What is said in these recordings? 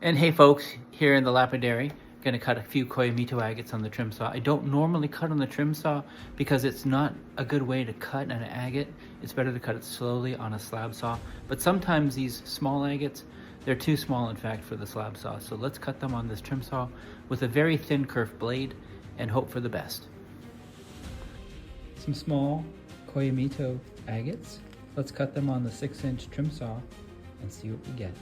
And hey folks, here in the lapidary, gonna cut a few Koyomito agates on the trim saw. I don't normally cut on the trim saw because it's not a good way to cut an agate. It's better to cut it slowly on a slab saw. But sometimes these small agates, they're too small in fact for the slab saw. So let's cut them on this trim saw with a very thin kerf blade and hope for the best. Some small Koyomito agates. Let's cut them on the 6-inch trim saw and see what we get.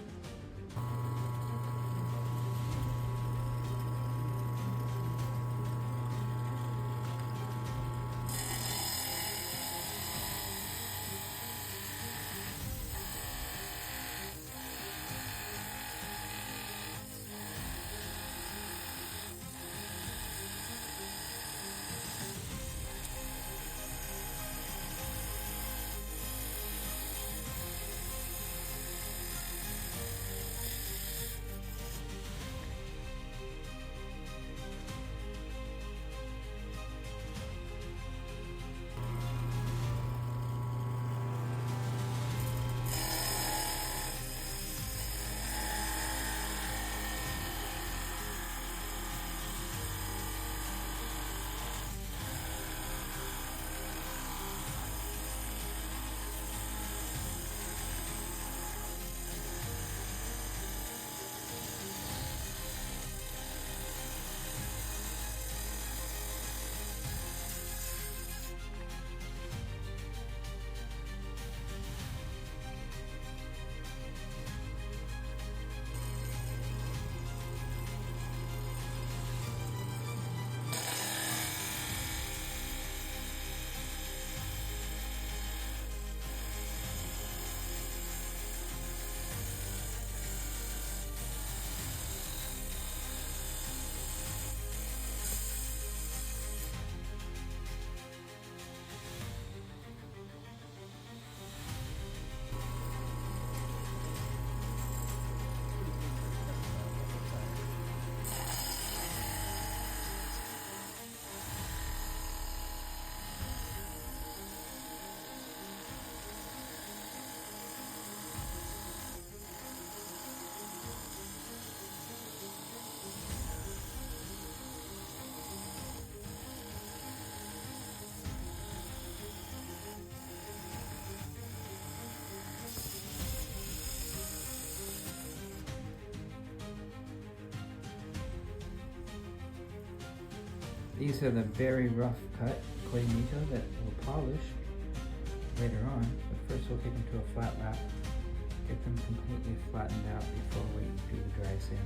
These are the very rough cut Koyomito that we'll polish later on, but first we'll take them to a flat wrap, get them completely flattened out before we do the dry sand.